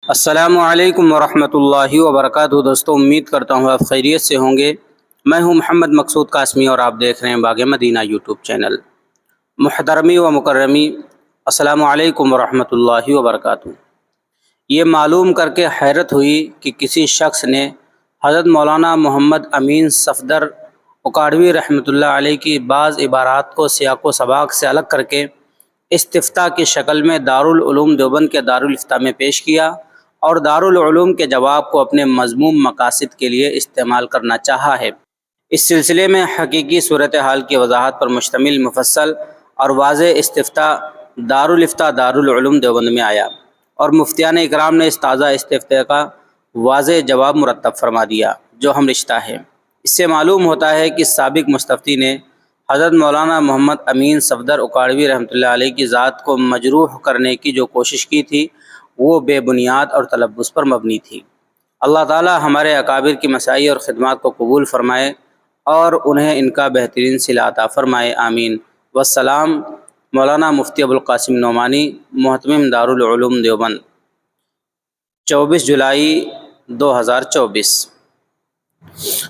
السلام علیکم ورحمۃ اللہ وبرکاتہ۔ دوستوں، امید کرتا ہوں آپ خیریت سے ہوں گے۔ میں ہوں محمد مقصود قاسمی اور آپ دیکھ رہے ہیں باغ مدینہ یوٹیوب چینل۔ محترمی و مکرمی، السلام علیکم ورحمۃ اللہ وبرکاتہ۔ یہ معلوم کر کے حیرت ہوئی کہ کسی شخص نے حضرت مولانا محمد امین صفدر اکاڑوی رحمۃ اللہ علیہ کی بعض عبارات کو سیاق و سباق سے الگ کر کے استفتاء کی شکل میں دارالعلوم دیوبند کے دارالافتاء میں پیش کیا اور دارالعلوم کے جواب کو اپنے مذموم مقاصد کے لیے استعمال کرنا چاہا ہے۔ اس سلسلے میں حقیقی صورتحال کی وضاحت پر مشتمل مفصل اور واضح استفتاء دارالافتاء دارالعلوم دیوبند میں آیا اور مفتیان اکرام نے اس تازہ استفتاء کا واضح جواب مرتب فرما دیا، جو ہم رشتہ ہے۔ اس سے معلوم ہوتا ہے کہ سابق مستفتی نے حضرت مولانا محمد امین صفدر اکاڑوی رحمۃ اللہ علیہ کی ذات کو مجروح کرنے کی جو کوشش کی تھی وہ بے بنیاد اور تلبس پر مبنی تھی۔ اللہ تعالی ہمارے اکابر کی مساعی اور خدمات کو قبول فرمائے اور انہیں ان کا بہترین صلہ عطا فرمائے، آمین۔ والسلام۔ مولانا مفتی ابوالقاسم نعمانی، محتمم دارالعلوم دیوبند، 24 جولائی 2024۔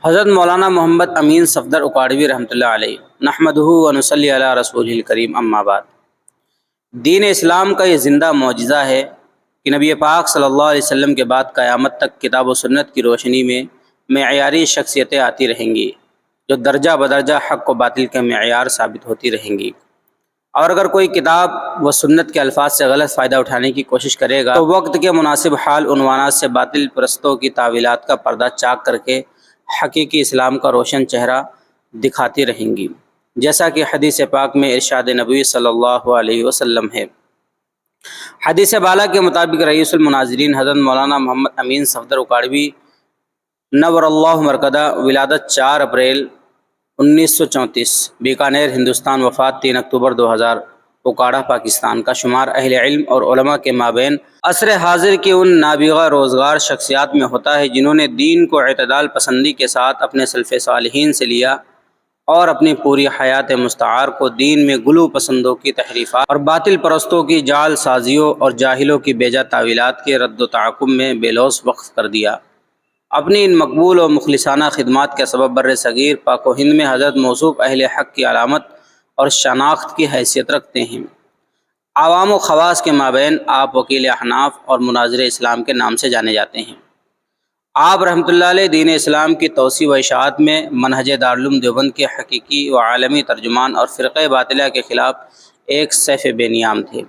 حضرت مولانا محمد امین صفدر اکاڑوی رحمۃ اللہ علیہ، نحمدہ و نصلی علی رسولہ الکریم، اما بعد۔ دین اسلام کا یہ زندہ معجزہ ہے کہ نبی پاک صلی اللہ علیہ وسلم کے بعد قیامت تک کتاب و سنت کی روشنی میں معیاری شخصیتیں آتی رہیں گی جو درجہ بدرجہ حق و باطل کے معیار ثابت ہوتی رہیں گی، اور اگر کوئی کتاب و سنت کے الفاظ سے غلط فائدہ اٹھانے کی کوشش کرے گا تو وقت کے مناسب حال عنوانات سے باطل پرستوں کی تعویلات کا پردہ چاک کر کے حقیقی اسلام کا روشن چہرہ دکھاتی رہیں گی، جیسا کہ حدیث پاک میں ارشاد نبوی صلی اللہ علیہ وسلم ہے۔ حدیث بالا کے مطابق رئیس المناظرین حضرت مولانا محمد امین صفدر اکاڑوی نور اللہ مرکدہ، ولادت 4 اپریل 1934، بیکانیر ہندوستان، وفات 3 اکتوبر 2000، اکاڑہ پاکستان کا شمار اہل علم اور علماء کے مابین عصر حاضر کی ان نابغہ روزگار شخصیات میں ہوتا ہے جنہوں نے دین کو اعتدال پسندی کے ساتھ اپنے سلف صالحین سے لیا اور اپنی پوری حیات مستعار کو دین میں غلو پسندوں کی تحریفات اور باطل پرستوں کی جعل سازیوں اور جاہلوں کی بیجا تعویلات کے رد و تعاقب میں بے لوث وقف کر دیا۔ اپنی ان مقبول و مخلصانہ خدمات کے سبب بر صغیر پاک و ہند میں حضرت موصوف اہل حق کی علامت اور شناخت کی حیثیت رکھتے ہیں۔ عوام و خواص کے مابین آپ وکیل احناف اور مناظر اسلام کے نام سے جانے جاتے ہیں۔ آپ رحمۃ اللہ علیہ دین اسلام کی توسیع و اشاعت میں منہج دارالعلوم دیوبند کے حقیقی و عالمی ترجمان اور فرقہ باطلہ کے خلاف ایک سیف بے نیام تھے۔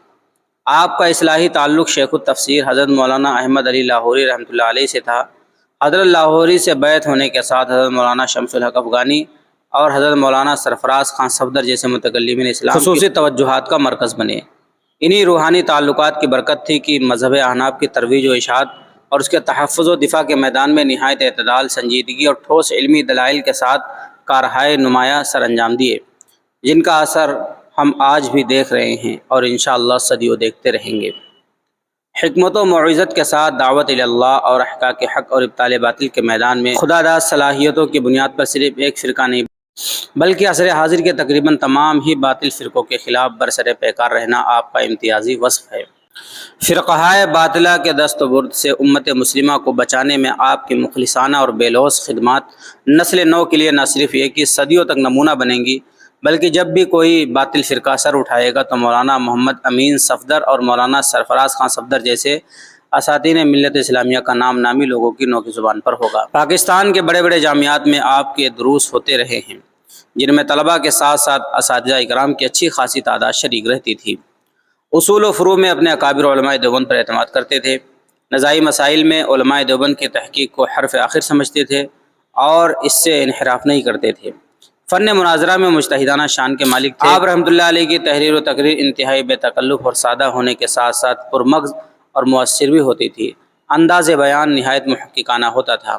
آپ کا اصلاحی تعلق شیخ التفسیر حضرت مولانا احمد علی لاہوری رحمۃ اللہ علیہ سے تھا۔ حضرت لاہوری سے بیعت ہونے کے ساتھ حضرت مولانا شمس الحق افغانی اور حضرت مولانا سرفراز خان صفدر جیسے متکلمین اسلام خصوصی توجہات کا مرکز بنے۔ انہی روحانی تعلقات کی برکت تھی کہ مذہب احناف کی ترویج و اشاعت اور اس کے تحفظ و دفاع کے میدان میں نہایت اعتدال، سنجیدگی اور ٹھوس علمی دلائل کے ساتھ کارہائے نمایاں سر انجام دیے، جن کا اثر ہم آج بھی دیکھ رہے ہیں اور انشاءاللہ صدیوں دیکھتے رہیں گے۔ حکمت و موعظت کے ساتھ دعوت اللہ اور احقاق حق اور ابطال باطل کے میدان میں خدا داد صلاحیتوں کی بنیاد پر صرف ایک فرقہ نہیں بلکہ عصر حاضر کے تقریباً تمام ہی باطل فرقوں کے خلاف برسر پیکار رہنا آپ کا امتیازی وصف ہے۔ فرقہائے باطلہ کے دست و برد سے امت مسلمہ کو بچانے میں آپ کی مخلصانہ اور بے لوث خدمات نسل نو کے لیے نہ صرف یہ کہ صدیوں تک نمونہ بنیں گی، بلکہ جب بھی کوئی باطل فرقہ سر اٹھائے گا تو مولانا محمد امین صفدر اور مولانا سرفراز خان صفدر جیسے اساتین ملت اسلامیہ کا نام نامی لوگوں کی نوک زبان پر ہوگا۔ پاکستان کے بڑے بڑے جامعات میں آپ کے دروس ہوتے رہے ہیں، جن میں طلباء کے ساتھ ساتھ اساتذہ اکرام کی اچھی خاصی تعداد شریک رہتی تھی۔ اصول و فروع میں اپنے اکابر علماء دیوبند پر اعتماد کرتے تھے، نزاعی مسائل میں علماء دیوبند کی تحقیق کو حرف آخر سمجھتے تھے اور اس سے انحراف نہیں کرتے تھے۔ فن مناظرہ میں مجتہدانہ شان کے مالک تھے۔ آپ رحمۃ اللہ علیہ کی تحریر و تقریر انتہائی بے تکلف اور سادہ ہونے کے ساتھ ساتھ پرمغز اور مؤثر بھی ہوتی تھی۔ انداز بیان نہایت محققانہ ہوتا تھا۔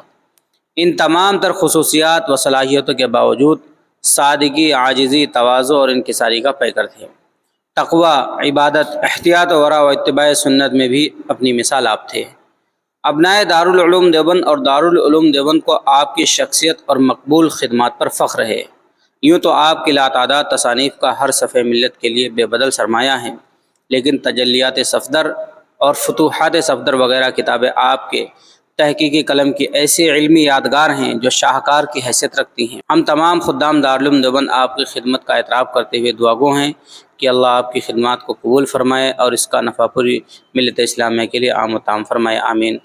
ان تمام تر خصوصیات و صلاحیتوں کے باوجود سادگی، عاجزی، تواضع اور انکساری کا پیکر تھے۔ تقوی، عبادت، احتیاط و ورع و اتباع سنت میں بھی اپنی مثال آپ تھے۔ ابنائے دارالعلوم دیوبند اور دارالعلوم دیوبند کو آپ کی شخصیت اور مقبول خدمات پر فخر ہے۔ یوں تو آپ کی لاتعداد تصانیف کا ہر صفحہ ملت کے لیے بے بدل سرمایہ ہیں، لیکن تجلیات صفدر اور فتوحات صفدر وغیرہ کتابیں آپ کے تحقیقی قلم کی ایسی علمی یادگار ہیں جو شاہکار کی حیثیت رکھتی ہیں۔ ہم تمام خدام دارالعلوم دیوبند آپ کی خدمت کا اعتراف کرتے ہوئے دعا گو ہیں کہ اللہ آپ کی خدمات کو قبول فرمائے اور اس کا نفع پوری ملت اسلامیہ کے لیے عام و تام فرمائے، آمین۔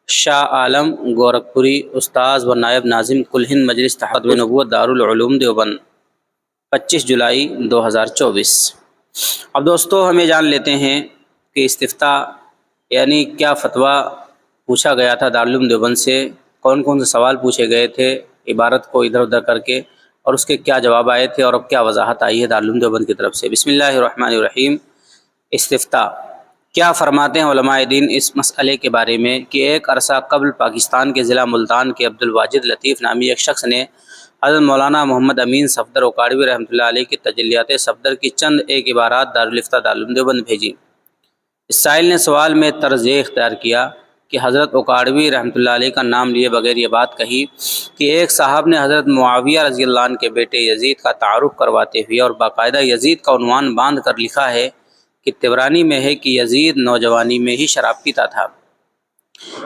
شاہ عالم گورکھپوری، استاذ و نائب ناظم کل ہند مجلس تحت نبوت دارالعلوم دیوبند، 25 جولائی 2024۔ اب دوستو ہم یہ جان لیتے ہیں کہ استفتاء یعنی کیا فتویٰ پوچھا گیا تھا دارالعلوم دیوبند سے، کون کون سے سوال پوچھے گئے تھے عبارت کو ادھر ادھر کر کے، اور اس کے کیا جواب آئے تھے اور اب کیا وضاحت آئی ہے دارالعلوم دیوبند کی طرف سے۔ بسم اللہ الرحمن الرحیم۔ استفتاء کیا فرماتے ہیں علماء دین اس مسئلے کے بارے میں کہ ایک عرصہ قبل پاکستان کے ضلع ملتان کے عبدالواجد لطیف نامی ایک شخص نے حضرت مولانا محمد امین صفدر اکاڑوی رحمۃ اللہ علیہ کی تجلیات صفدر کی چند ایک عبارات دارالفتہ دارالعلوم دیوبند بھیجی۔ اس سائل نے سوال میں طرز یہ اختیار کیا کہ حضرت اکاڑوی رحمۃ اللہ علیہ کا نام لیے بغیر یہ بات کہی کہ ایک صاحب نے حضرت معاویہ رضی اللہ عنہ کے بیٹے یزید کا تعارف کرواتے ہوئے اور باقاعدہ یزید کا عنوان باندھ کر لکھا ہے کہ طبرانی میں ہے کہ یزید نوجوانی میں ہی شراب پیتا تھا۔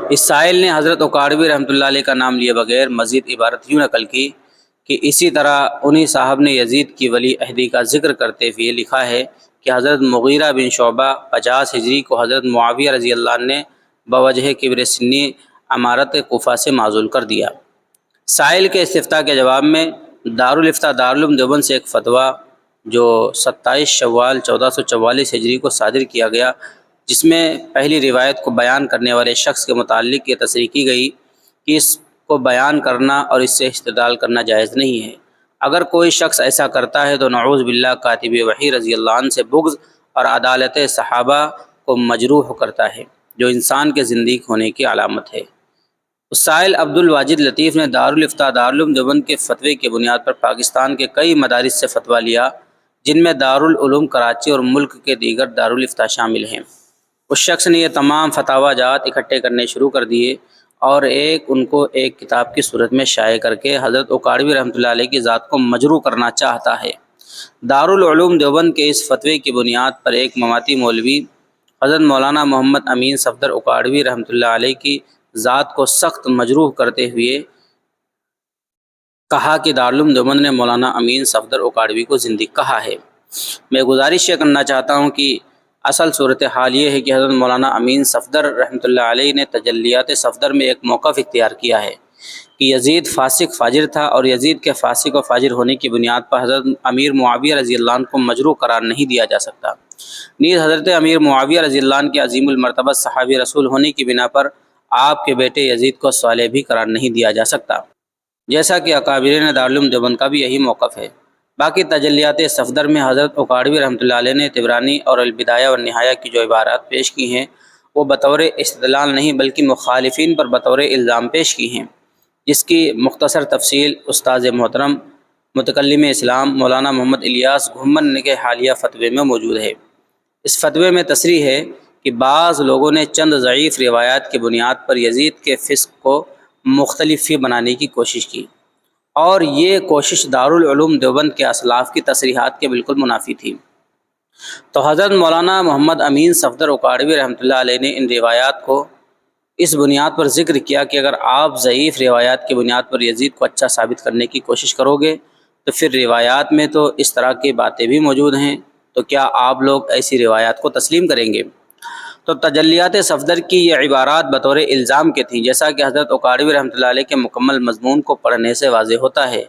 اس سائل نے حضرت اکاڑوی رحمۃ اللہ علیہ کا نام لیے بغیر مزید عبارت یوں نقل کی کہ اسی طرح انہی صاحب نے یزید کی ولی عہدی کا ذکر کرتے ہوئے لکھا ہے کہ حضرت مغیرہ بن شعبہ 50 ہجری کو حضرت معاویہ رضی اللہ عنہ نے بوجہ کبر سنی عمارت کوفہ سے معزول کر دیا۔ سائل کے استفتاء کے جواب میں دارالفتہ دارالعلوم دیوبند سے ایک فتویٰ جو 27 شوال 1444 ہجری کو صادر کیا گیا، جس میں پہلی روایت کو بیان کرنے والے شخص کے متعلق یہ تصریح کی گئی کہ اس کو بیان کرنا اور اس سے استدلال کرنا جائز نہیں ہے۔ اگر کوئی شخص ایسا کرتا ہے تو نعوذ باللہ کاتب وحی رضی اللہ عنہ سے بغض اور عدالت صحابہ کو مجروح کرتا ہے، جو انسان کے زندیق ہونے کی علامت ہے۔ سائل عبدالواجد لطیف نے دارالفتہ دارالعلوم دیوبند کے فتوے کی بنیاد پر پاکستان کے کئی مدارس سے فتویٰ لیا، جن میں دارالعلوم کراچی اور ملک کے دیگر دارالفتہ شامل ہیں۔ اس شخص نے یہ تمام فتاوی جات اکٹھے کرنے شروع کر دیے اور ان کو ایک کتاب کی صورت میں شائع کر کے حضرت اکاڑوی رحمۃ اللہ علیہ کی ذات کو مجروح کرنا چاہتا ہے۔ دارالعلوم دیوبند کے اس فتوے کی بنیاد پر ایک مماتی مولوی حضرت مولانا محمد امین صفدر اکاڑوی رحمۃ اللہ علیہ کی ذات کو سخت مجروح کرتے ہوئے کہا کہ دارالعلوم دیوبند نے مولانا امین صفدر اکاڑوی کو زندیق کہا ہے۔ میں گزارش یہ کرنا چاہتا ہوں کہ اصل صورتحال یہ ہے کہ حضرت مولانا امین صفدر رحمۃ اللہ علیہ نے تجلیات صفدر میں ایک موقف اختیار کیا ہے کہ یزید فاسق فاجر تھا اور یزید کے فاسق و فاجر ہونے کی بنیاد پر حضرت امیر معاویہ رضی اللہ عنہ کو مجروح قرار نہیں دیا جا سکتا۔ نیز حضرت امیر معاویہ رضی اللہ عنہ کے عظیم المرتبہ صحابی رسول ہونے کی بنا پر آپ کے بیٹے یزید کو صالح بھی قرار نہیں دیا جا سکتا، جیسا کہ اکابرین دارالعلوم دیوبند کا بھی یہی موقف ہے۔ باقی تجلیات صفدر میں حضرت اکاڑوی رحمۃ اللہ علیہ نے طبرانی اور البدایہ والنہایہ کی جو عبارات پیش کی ہیں وہ بطور استدلال نہیں بلکہ مخالفین پر بطور الزام پیش کی ہیں، جس کی مختصر تفصیل استاذ محترم متکلم اسلام مولانا محمد الیاس گھمن کے حالیہ فتوے میں موجود ہے۔ اس فتوے میں تصریح ہے کہ بعض لوگوں نے چند ضعیف روایات کی بنیاد پر یزید کے فسق کو مختلف بنانے کی کوشش کی، اور یہ کوشش دارالعلوم دیوبند کے اسلاف کی تصریحات کے بالکل منافی تھی۔ تو حضرت مولانا محمد امین صفدر اکاڑوی رحمۃ اللہ علیہ نے ان روایات کو اس بنیاد پر ذکر کیا کہ اگر آپ ضعیف روایات کی بنیاد پر یزید کو اچھا ثابت کرنے کی کوشش کرو گے تو پھر روایات میں تو اس طرح کی باتیں بھی موجود ہیں، تو کیا آپ لوگ ایسی روایات کو تسلیم کریں گے؟ تو تجلیات صفدر کی یہ عبارات بطور الزام کے تھیں، جیسا کہ حضرت اکاڑوی رحمۃ اللہ علیہ کے مکمل مضمون کو پڑھنے سے واضح ہوتا ہے،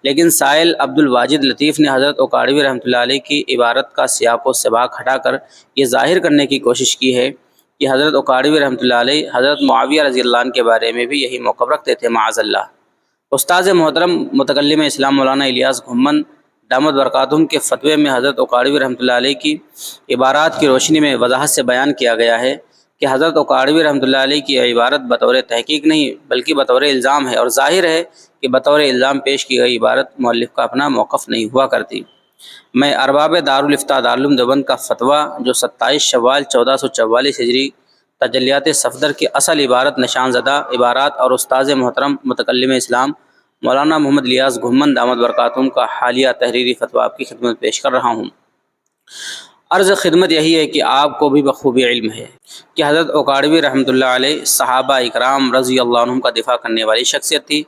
لیکن سائل عبدالواجد لطیف نے حضرت اکاڑوی رحمۃ اللہ علیہ کی عبارت کا سیاق و سباق ہٹا کر یہ ظاہر کرنے کی کوشش کی ہے کہ حضرت اکاڑوی رحمۃ اللہ علیہ حضرت معاویہ رضی اللہ عنہ کے بارے میں بھی یہی موقف رکھتے تھے، معاذ اللہ۔ استاذ محترم متکلم اسلام مولانا الیاس گھمن دامت برکاتہم کے فتوے میں حضرت اکاڑوی رحمۃ اللہ علیہ کی عبارات کی روشنی میں وضاحت سے بیان کیا گیا ہے کہ حضرت اکاڑوی رحمۃ اللہ علیہ کی عبارت بطور تحقیق نہیں بلکہ بطور الزام ہے، اور ظاہر ہے کہ بطور الزام پیش کی گئی عبارت مؤلف کا اپنا موقف نہیں ہوا کرتی۔ میں ارباب دارالفتہ دارالعلوم دیوبند کا فتویٰ جو 27 شوال 1444 ہجری تجلیات صفدر کی اصل عبارت نشان زدہ عبارات اور استاذ محترم متکلم اسلام مولانا محمد الیاس گھمن دامت برکاتہم کا حالیہ تحریری فتویٰ آپ کی خدمت پیش کر رہا ہوں۔ عرض خدمت یہی ہے کہ آپ کو بھی بخوبی علم ہے کہ حضرت اوکاڑوی رحمۃ اللہ علیہ صحابہ اکرام رضی اللہ عنہم کا دفاع کرنے والی شخصیت تھی،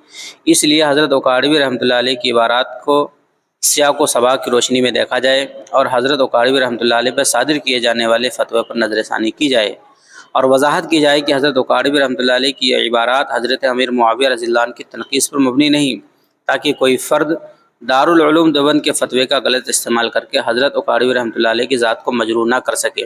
اس لیے حضرت اوکاڑوی رحمۃ اللہ علیہ کی عبارات کو سیاق و سباق کی روشنی میں دیکھا جائے اور حضرت اوکاڑوی رحمۃ اللہ علیہ پر صادر کیے جانے والے فتوی پر نظر ثانی کی جائے اور وضاحت کی جائے کہ حضرت اوکاڑوی رحمۃ اللہ علیہ کی یہ عبارات حضرت امیر معاویہ رضی اللہ عنہ کی تنقیص پر مبنی نہیں، تاکہ کوئی فرد دارالعلوم دیوبند کے فتوے کا غلط استعمال کر کے حضرت اوکاڑوی رحمۃ اللہ علیہ کی ذات کو مجروح نہ کر سکے۔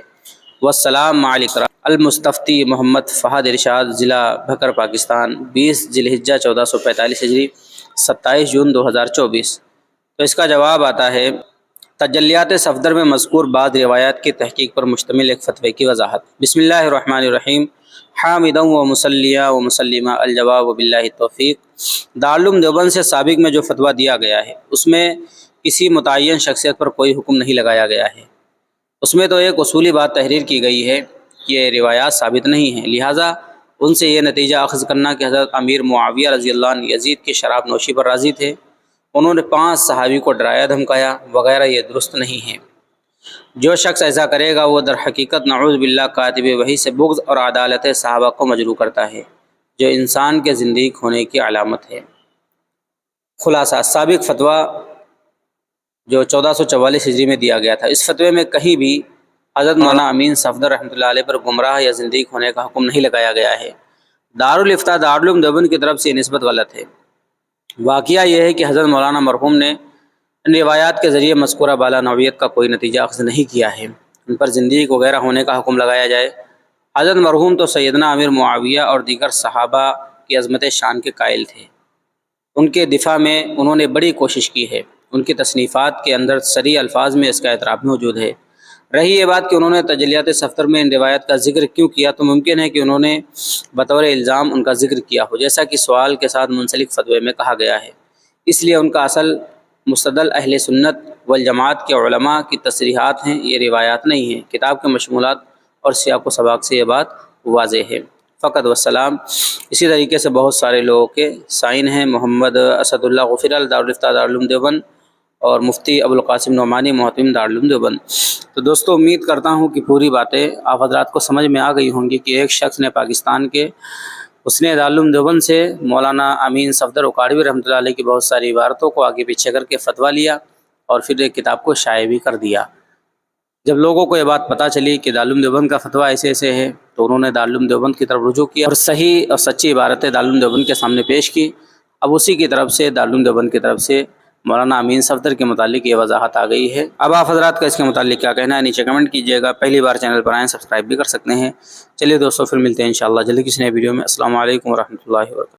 والسلام مع الاکرام۔ المستفتی محمد فہد ارشاد، ضلع بھکر، پاکستان، 20 ذی الحجہ 1445 ہجری، 27 جون 2024۔ تو اس کا جواب آتا ہے، تجلیات صفدر میں مذکور بعض روایات کی تحقیق پر مشتمل ایک فتوے کی وضاحت۔ بسم اللہ الرحمن الرحیم، حامدا و مسلیہ و مسلمہ، الجواب باللہ التوفیق۔ دارالعلوم دیوبند سے سابق میں جو فتویٰ دیا گیا ہے اس میں کسی متعین شخصیت پر کوئی حکم نہیں لگایا گیا ہے، اس میں تو ایک اصولی بات تحریر کی گئی ہے کہ یہ روایات ثابت نہیں ہیں، لہٰذا ان سے یہ نتیجہ اخذ کرنا کہ حضرت امیر معاویہ رضی اللہ عنہ یزید کی شراب نوشی پر راضی تھے، انہوں نے 5 صحابی کو ڈرایا دھمکایا وغیرہ، یہ درست نہیں ہے۔ جو شخص ایسا کرے گا وہ در حقیقت نعوذ باللہ کاتب وحی سے بغض اور عدالت صحابہ کو مجروح کرتا ہے، جو انسان کے زندیق ہونے کی علامت ہے۔ خلاصہ، سابق فتویٰ جو 1444 ہجری میں دیا گیا تھا، اس فتوے میں کہیں بھی حضرت مولانا امین صفدر رحمۃ اللہ علیہ پر گمراہ یا زندیق ہونے کا حکم نہیں لگایا گیا ہے۔ دارالفتہ دارالعلوم دیوبند کی طرف سے یہ نسبت غلط ہے۔ واقعہ یہ ہے کہ حضرت مولانا مرحوم نے ان روایات کے ذریعے مذکورہ بالا نوعیت کا کوئی نتیجہ اخذ نہیں کیا ہے، ان پر زندیق وغیرہ ہونے کا حکم لگایا جائے۔ حضرت مرحوم تو سیدنا امیر معاویہ اور دیگر صحابہ کی عظمت شان کے قائل تھے، ان کے دفاع میں انہوں نے بڑی کوشش کی ہے، ان کی تصنیفات کے اندر صریح الفاظ میں اس کا اعتراف موجود ہے۔ رہی یہ بات کہ انہوں نے تجلیات صفدر میں ان روایات کا ذکر کیوں کیا، تو ممکن ہے کہ انہوں نے بطور الزام ان کا ذکر کیا ہو، جیسا کہ سوال کے ساتھ منسلک فتوے میں کہا گیا ہے، اس لیے ان کا اصل مستدل اہل سنت والجماعت کے علماء کی تصریحات ہیں، یہ روایات نہیں ہیں۔ کتاب کے مشمولات اور سیاق و سباق سے یہ بات واضح ہے۔ فقط والسلام۔ اسی طریقے سے بہت سارے لوگوں کے سائن ہیں، محمد اسد اللہ غفرال دارالفتہ دارالعلوم دیوبند اور مفتی ابو القاسم نعمانی محتمم دارالعلوم دیوبند۔ تو دوستو، امید کرتا ہوں کہ پوری باتیں آپ حضرات کو سمجھ میں آ گئی ہوں گی کہ ایک شخص نے پاکستان کے اس نے دارالعلوم دیوبند سے مولانا امین صفدر اوکاڑوی رحمۃ اللہ علیہ کی بہت ساری عبارتوں کو آگے پیچھے کر کے فتویٰ لیا اور پھر ایک کتاب کو شائع بھی کر دیا۔ جب لوگوں کو یہ بات پتہ چلی کہ دارالعلوم دیوبند کا فتویٰ ایسے ایسے ہے تو انہوں نے دارالعلوم دیوبند کی طرف رجوع کیا اور صحیح اور سچی عبارتیں دارالعلوم دیوبند کے سامنے پیش کی۔ اب اسی کی طرف سے دارالعلوم دیوبند کی طرف سے مولانا امین صفدر کے متعلق یہ وضاحت آ گئی ہے۔ اب آپ حضرات کا اس کے متعلق کیا کہنا ہے نیچے کمنٹ کیجیے گا۔ پہلی بار چینل پر آئیں سبسکرائب بھی کر سکتے ہیں۔ چلیے دوستو، پھر ملتے ہیں انشاءاللہ جلدی کسی نئے ویڈیو میں۔ السلام علیکم ورحمۃ اللہ وبرکاتہ۔